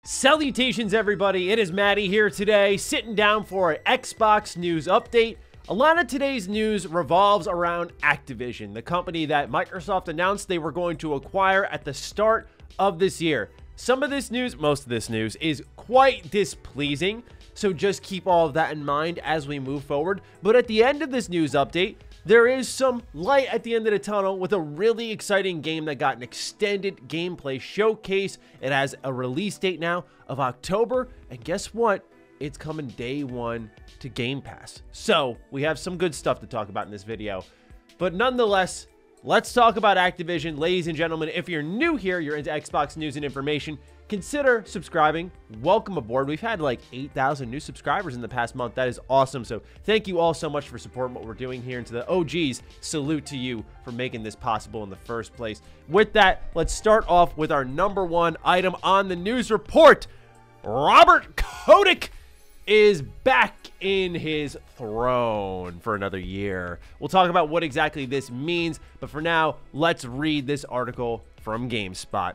Salutations, everybody. It is Matty here today, sitting down for an Xbox news update. A lot of today's news revolves around Activision, the company that Microsoft announced they were going to acquire at the start of this year. Some of this news, most of this news, is quite displeasing, so just keep all of that in mind as we move forward. But at the end of this news update, there is some light at the end of the tunnel with a really exciting game that got an extended gameplay showcase. It has a release date now of October, and guess what? It's coming day one to Game Pass. So we have some good stuff to talk about in this video. But nonetheless, let's talk about Activision. Ladies and gentlemen, if you're new here, you're into Xbox news and information, consider subscribing. Welcome aboard. We've had like 8,000 new subscribers in the past month. That is awesome. So thank you all so much for supporting what we're doing here. And to the OGs, salute to you for making this possible in the first place. With that, let's start off with our number one item on the news report. Robert Kotick is back in his throne for another year. We'll talk about what exactly this means, but for now, let's read this article from GameSpot.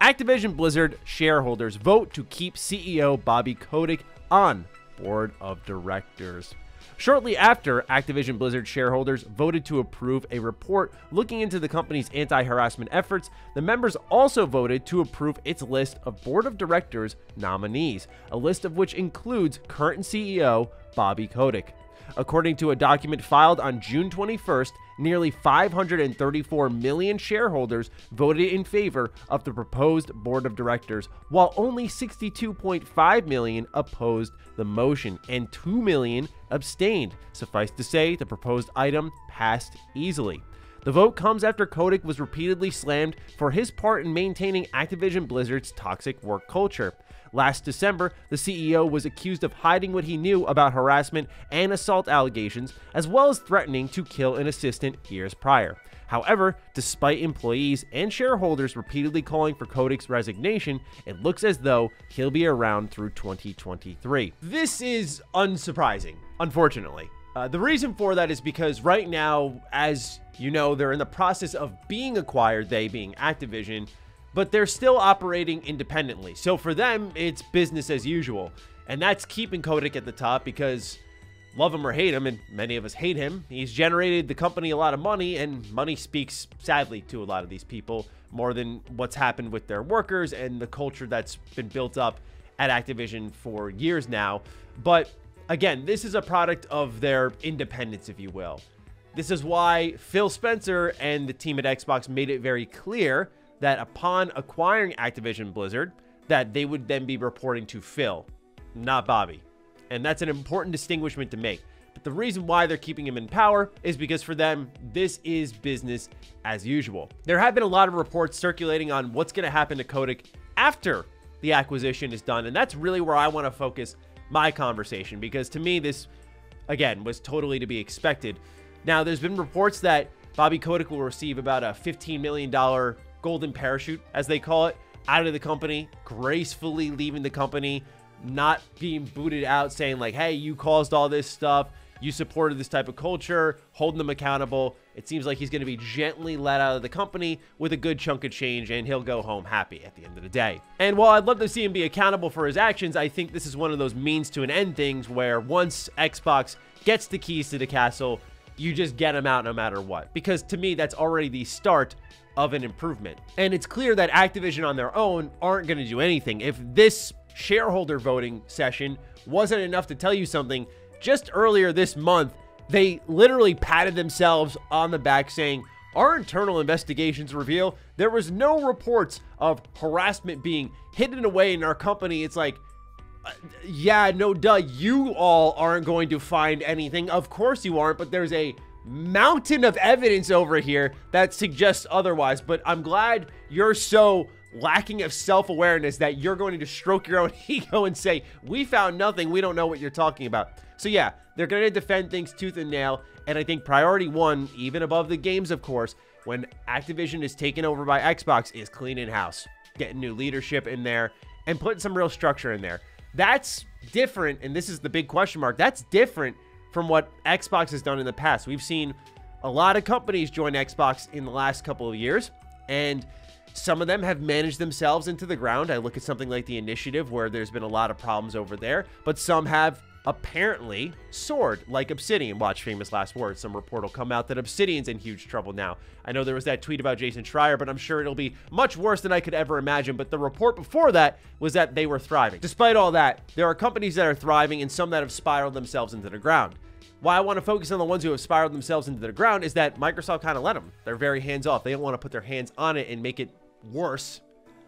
Activision Blizzard shareholders vote to keep CEO Bobby Kotick on board of directors. Shortly after, Activision Blizzard shareholders voted to approve a report looking into the company's anti-harassment efforts, the members also voted to approve its list of board of directors nominees, a list of which includes current CEO Bobby Kotick. According to a document filed on June 21st, nearly 534 million shareholders voted in favor of the proposed board of directors, while only 62.5 million opposed the motion and 2 million abstained. Suffice to say, the proposed item passed easily. The vote comes after Kotick was repeatedly slammed for his part in maintaining Activision Blizzard's toxic work culture. Last December, the CEO was accused of hiding what he knew about harassment and assault allegations, as well as threatening to kill an assistant years prior. However, despite employees and shareholders repeatedly calling for Kotick's resignation, it looks as though he'll be around through 2023. This is unsurprising, unfortunately. The reason for that is because right now, as you know, they're in the process of being acquired, they being Activision, but they're still operating independently. So for them, it's business as usual. And that's keeping Kotick at the top because, love him or hate him, and many of us hate him, he's generated the company a lot of money, and money speaks, sadly, to a lot of these people more than what's happened with their workers and the culture that's been built up at Activision for years now. But again, this is a product of their independence, if you will. This is why Phil Spencer and the team at Xbox made it very clear that upon acquiring Activision Blizzard, that they would then be reporting to Phil, not Bobby. And that's an important distinguishment to make. But the reason why they're keeping him in power is because for them, this is business as usual. There have been a lot of reports circulating on what's going to happen to Kotick after the acquisition is done. And that's really where I want to focus my conversation, because to me, this, again, was totally to be expected. Now, there's been reports that Bobby Kotick will receive about a $15 million golden parachute, as they call it, out of the company, gracefully leaving the company, not being booted out, saying like, hey, you caused all this stuff, you supported this type of culture, holding them accountable. It seems like he's going to be gently let out of the company with a good chunk of change, and he'll go home happy at the end of the day. And while I'd love to see him be accountable for his actions, I think this is one of those means to an end things where once Xbox gets the keys to the castle, you just get him out no matter what. Because to me, that's already the start of an improvement. And it's clear that Activision on their own aren't going to do anything. If this shareholder voting session wasn't enough to tell you something, just earlier this month, they literally patted themselves on the back saying, our internal investigations reveal there was no reports of harassment being hidden away in our company. It's like, yeah, no, duh, you all aren't going to find anything. Of course you aren't, but there's a mountain of evidence over here that suggests otherwise. But I'm glad you're so lacking of self-awareness that you're going to stroke your own ego and say, we found nothing, we don't know what you're talking about. So yeah, they're going to defend things tooth and nail, and I think priority one, even above the games, of course, when Activision is taken over by Xbox, is cleaning house, getting new leadership in there, and putting some real structure in there. That's different, and this is the big question mark, that's different from what Xbox has done in the past. We've seen a lot of companies join Xbox in the last couple of years, and Some of them have managed themselves into the ground. I look at something like the Initiative, where there's been a lot of problems over there, but some have apparently soared, like Obsidian. Watch famous last words. Some report will come out that Obsidian's in huge trouble now. I know there was that tweet about Jason Schreier, but I'm sure it'll be much worse than I could ever imagine. But the report before that was that they were thriving. Despite all that, there are companies that are thriving and some that have spiraled themselves into the ground. Why I want to focus on the ones who have spiraled themselves into the ground is that Microsoft kind of let them. They're very hands-off. They don't want to put their hands on it and make it worse.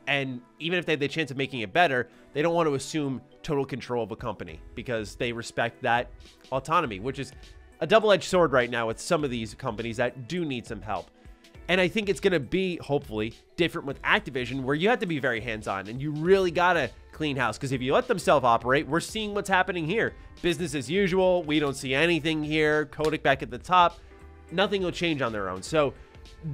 And even if they have the chance of making it better, they don't want to assume total control of a company because they respect that autonomy, which is a double-edged sword right now with some of these companies that do need some help. And I think it's going to be, hopefully, different with Activision, where you have to be very hands-on and you really got to clean house. Because if you let them self-operate, we're seeing what's happening here. Business as usual. We don't see anything here. Kotick back at the top. Nothing will change on their own. So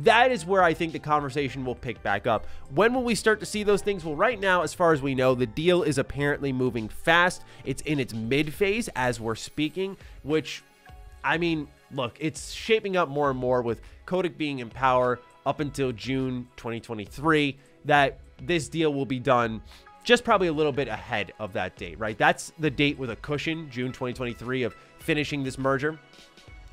that is where I think the conversation will pick back up. When will we start to see those things? Well, right now, as far as we know, the deal is apparently moving fast. It's in its mid-phase as we're speaking, which, I mean, look, it's shaping up more and more with Kotick being in power up until June 2023, that this deal will be done just probably a little bit ahead of that date, right? That's the date with a cushion, June 2023, of finishing this merger.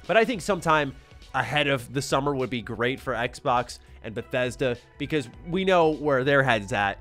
But I think sometime ahead of the summer would be great for Xbox and Bethesda, because we know where their head's at,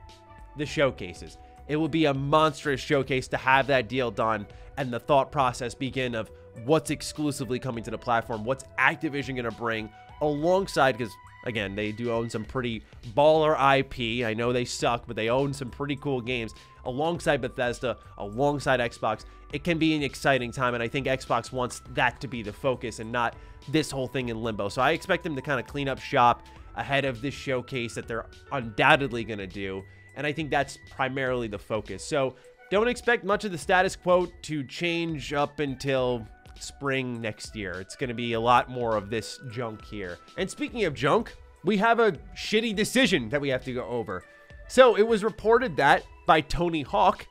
the showcases. It will be a monstrous showcase to have that deal done and the thought process begin of what's exclusively coming to the platform, what's Activision going to bring alongside, because again, they do own some pretty baller IP. I know they suck, but they own some pretty cool games alongside Bethesda, alongside Xbox. It can be an exciting time, and I think Xbox wants that to be the focus and not this whole thing in limbo. So I expect them to kind of clean up shop ahead of this showcase that they're undoubtedly going to do, and I think that's primarily the focus. So don't expect much of the status quo to change up until spring next year. It's going to be a lot more of this junk here. And speaking of junk, we have a shitty decision that we have to go over. So it was reported that by Tony Hawk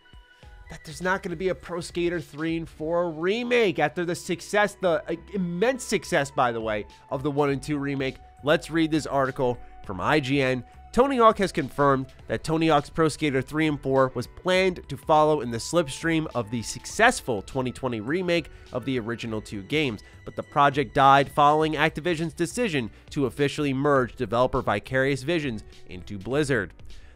that there's not going to be a Pro Skater 3 and 4 remake after the success, the immense success, by the way, of the 1 and 2 remake. Let's read this article from IGN. Tony Hawk has confirmed that Tony Hawk's Pro Skater 3 and 4 was planned to follow in the slipstream of the successful 2020 remake of the original 2 games, but the project died following Activision's decision to officially merge developer Vicarious Visions into Blizzard.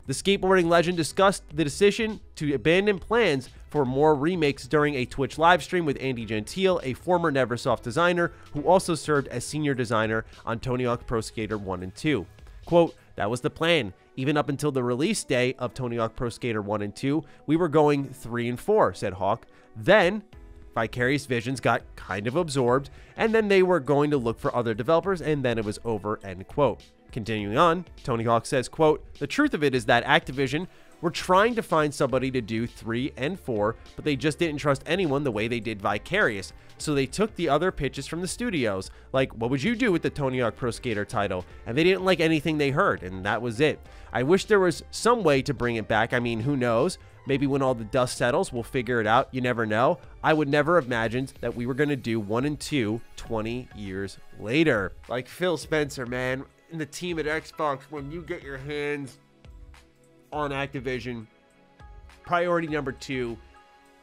The skateboarding legend discussed the decision to abandon plans for more remakes during a Twitch livestream with Andy Gentile, a former Neversoft designer who also served as senior designer on Tony Hawk Pro Skater 1 and 2. Quote, "That was the plan. Even up until the release day of Tony Hawk Pro Skater 1 and 2, we were going 3 and 4, said Hawk. Then Vicarious Visions got kind of absorbed, and then they were going to look for other developers, and then it was over," end quote. Continuing on, Tony Hawk says, quote, "The truth of it is that Activision were trying to find somebody to do 3 and 4, but they just didn't trust anyone the way they did Vicarious. So they took the other pitches from the studios, like, what would you do with the Tony Hawk Pro Skater title? And they didn't like anything they heard, and that was it. I wish there was some way to bring it back. I mean, who knows? Maybe when all the dust settles, we'll figure it out. You never know. I would never have imagined that we were going to do 1 and 2 20 years later." Like Phil Spencer, man, and the team at Xbox, when you get your hands on Activision, priority number 2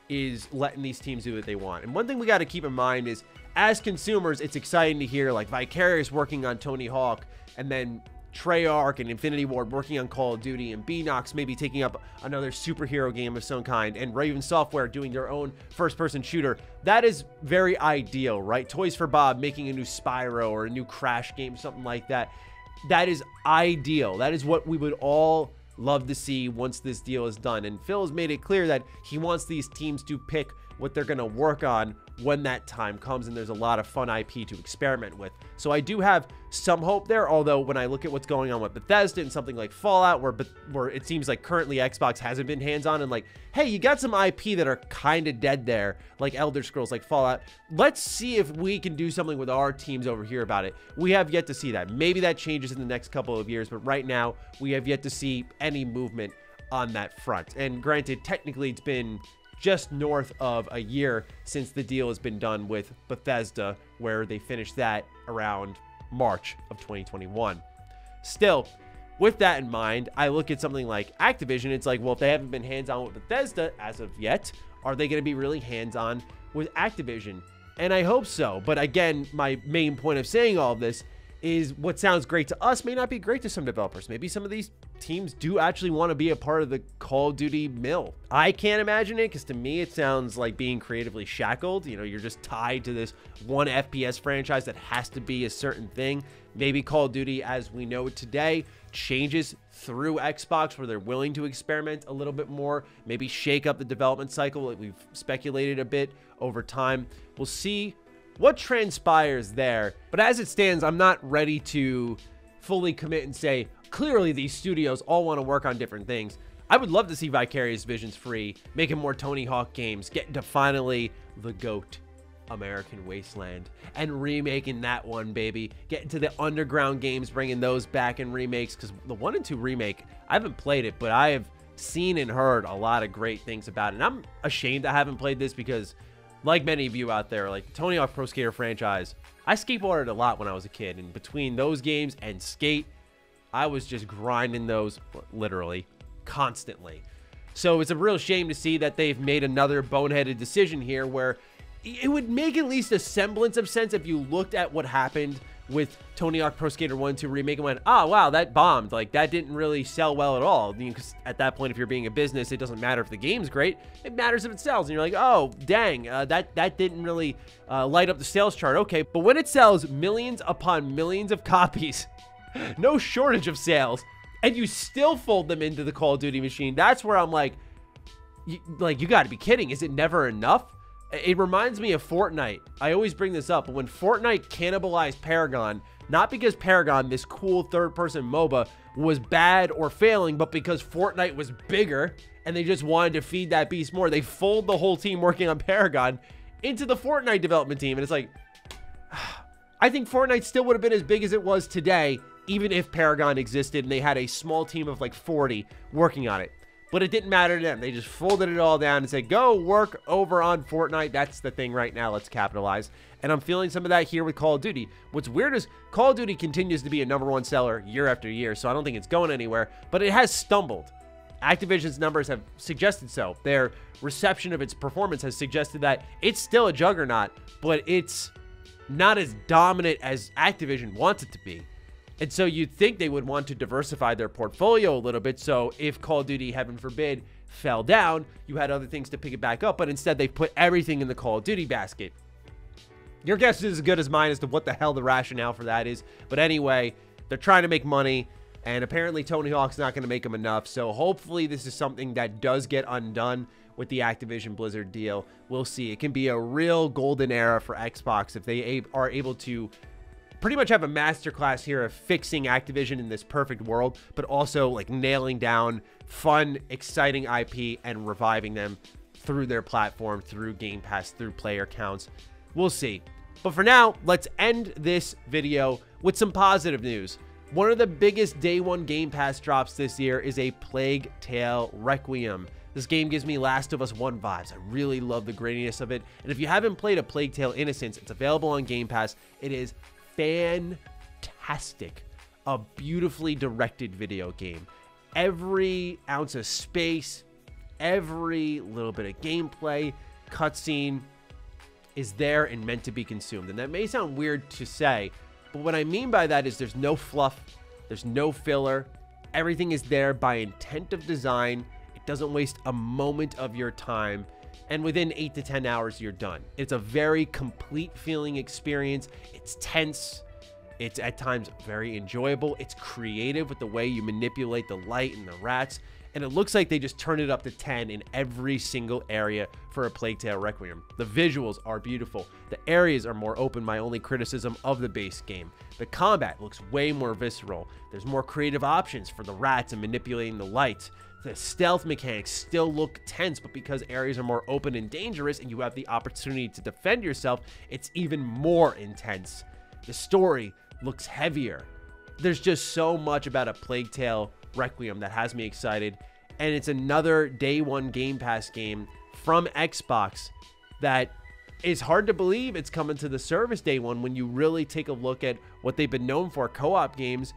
is letting these teams do what they want. And one thing we got to keep in mind is, as consumers, it's exciting to hear like Vicarious working on Tony Hawk, and then Treyarch and Infinity Ward working on Call of Duty, and Beanox maybe taking up another superhero game of some kind, and Raven Software doing their own first-person shooter. That is very ideal, right? Toys for Bob making a new Spyro or a new Crash game, something like that. That is ideal. That is what we would all love to see once this deal is done. And Phil has made it clear that he wants these teams to pick what they're going to work on when that time comes, and there's a lot of fun IP to experiment with. So I do have some hope there, although when I look at what's going on with Bethesda and something like Fallout, where it seems like currently Xbox hasn't been hands-on, and like, hey, you got some IP that are kind of dead there, like Elder Scrolls, like Fallout. Let's see if we can do something with our teams over here about it. We have yet to see that. Maybe that changes in the next couple of years, but right now we have yet to see any movement on that front. And granted, technically it's been just north of a year since the deal has been done with Bethesda, where they finished that around March of 2021. Still, with that in mind, I look at something like Activision. It's like, well, if they haven't been hands-on with Bethesda as of yet, are they going to be really hands-on with Activision? And I hope so. But again, my main point of saying all of this is what sounds great to us may not be great to some developers. Maybe some of these teams do actually want to be a part of the Call of Duty mill. I can't imagine it, because to me it sounds like being creatively shackled. You know, you're just tied to this one FPS franchise that has to be a certain thing. Maybe Call of Duty as we know it today changes through Xbox, where they're willing to experiment a little bit more, maybe shake up the development cycle like we've speculated a bit over time. We'll see what transpires there. But as it stands, I'm not ready to fully commit and say, clearly these studios all want to work on different things. I would love to see Vicarious Visions free, making more Tony Hawk games, getting to finally the GOAT, American Wasteland, and remaking that one, baby. Getting to the Underground games, bringing those back in remakes, because the 1 and 2 remake, I haven't played it, but I have seen and heard a lot of great things about it. And I'm ashamed I haven't played this, because like many of you out there, like the Tony Hawk Pro Skater franchise, I skateboarded a lot when I was a kid, and between those games and Skate, I was just grinding those literally constantly. So it's a real shame to see that they've made another boneheaded decision here, where it would make at least a semblance of sense if you looked at what happened with Tony Hawk Pro Skater 1 and 2 remake and went, oh wow, that bombed. Like, that didn't really sell well at all. Because at that point, if you're being a business, it doesn't matter if the game's great. It matters if it sells. And you're like, oh, dang, that didn't really light up the sales chart. Okay, but when it sells millions upon millions of copies, no shortage of sales, and you still fold them into the Call of Duty machine, that's where I'm like, you got to be kidding. Is it never enough? It reminds me of Fortnite. I always bring this up, but when Fortnite cannibalized Paragon, not because Paragon, this cool third-person MOBA, was bad or failing, but because Fortnite was bigger and they just wanted to feed that beast more, they fold the whole team working on Paragon into the Fortnite development team. And it's like, I think Fortnite still would have been as big as it was today, even if Paragon existed and they had a small team of like 40 working on it. But it didn't matter to them. They just folded it all down and said, go work over on Fortnite. That's the thing right now. Let's capitalize. And I'm feeling some of that here with Call of Duty. What's weird is Call of Duty continues to be a #1 seller year after year, so I don't think it's going anywhere. But it has stumbled. Activision's numbers have suggested so. Their reception of its performance has suggested that it's still a juggernaut, but it's not as dominant as Activision wants it to be. And so you'd think they would want to diversify their portfolio a little bit, so if Call of Duty, heaven forbid, fell down, you had other things to pick it back up, but instead they've put everything in the Call of Duty basket. Your guess is as good as mine as to what the hell the rationale for that is, but anyway, they're trying to make money, and apparently Tony Hawk's not going to make them enough, so hopefully this is something that does get undone with the Activision Blizzard deal. We'll see. It can be a real golden era for Xbox if they are able to pretty much have a masterclass here of fixing Activision in this perfect world, but also like nailing down fun, exciting IP and reviving them through their platform, through Game Pass, through player counts. We'll see. But for now, let's end this video with some positive news. One of the biggest day one Game Pass drops this year is a Plague Tale Requiem. This game gives me Last of Us 1 vibes. I really love the grittiness of it. And if you haven't played a Plague Tale Innocence, it's available on Game Pass. It is fantastic. A beautifully directed video game. Every ounce of space, every little bit of gameplay, cutscene is there and meant to be consumed. And that may sound weird to say, but what I mean by that is there's no fluff, there's no filler. Everything is there by intent of design. It doesn't waste a moment of your time. And within 8 to 10 hours, you're done. It's a very complete feeling experience. It's tense. It's at times very enjoyable. It's creative with the way you manipulate the light and the rats. And it looks like they just turned it up to 10 in every single area for a Plague Tale Requiem. The visuals are beautiful. The areas are more open, my only criticism of the base game. The combat looks way more visceral. There's more creative options for the rats and manipulating the lights. The stealth mechanics still look tense, but because areas are more open and dangerous and you have the opportunity to defend yourself, it's even more intense. The story looks heavier. There's just so much about a Plague Tale Requiem that has me excited, and it's another day one Game Pass game from Xbox that is hard to believe it's coming to the service day one when you really take a look at what they've been known for, co-op games,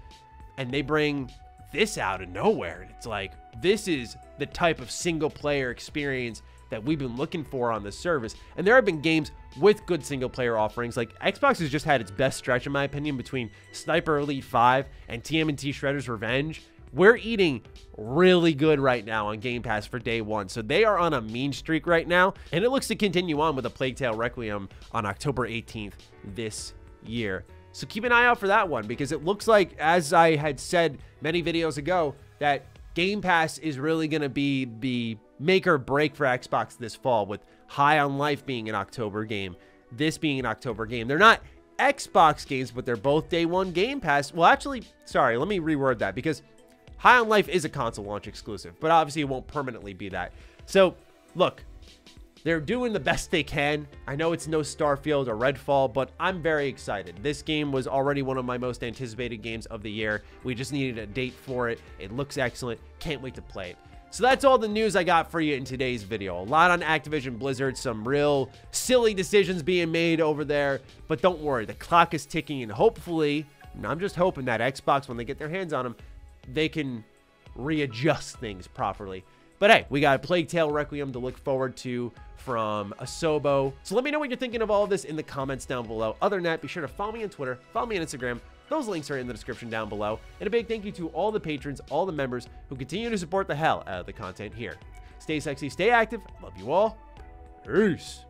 and they bring this out of nowhere. And it's like, this is the type of single player experience that we've been looking for on this service. And there have been games with good single player offerings. Like, Xbox has just had its best stretch, in my opinion, between Sniper Elite 5 and TMNT Shredder's Revenge. We're eating really good right now on Game Pass for day one. So they are on a mean streak right now. And it looks to continue on with a Plague Tale Requiem on October 18th this year. So keep an eye out for that one, because it looks like, as I had said many videos ago, that Game Pass is really going to be the make or break for Xbox this fall, with High on Life being an October game, this being an October game. They're not Xbox games, but they're both day one Game Pass. Well, actually, sorry, let me reword that, because High on Life is a console launch exclusive, but obviously it won't permanently be that. So, look, they're doing the best they can. I know it's no Starfield or Redfall, but I'm very excited. This game was already one of my most anticipated games of the year. We just needed a date for it. It looks excellent. Can't wait to play it. So that's all the news I got for you in today's video. A lot on Activision Blizzard, some real silly decisions being made over there, but don't worry, the clock is ticking, and hopefully, and I'm just hoping that Xbox, when they get their hands on them, they can readjust things properly. But hey, we got a Plague Tale Requiem to look forward to from Asobo. So let me know what you're thinking of all of this in the comments down below. Other than that, be sure to follow me on Twitter, follow me on Instagram. Those links are in the description down below. And a big thank you to all the patrons, all the members who continue to support the hell out of the content here. Stay sexy, stay active. Love you all. Peace.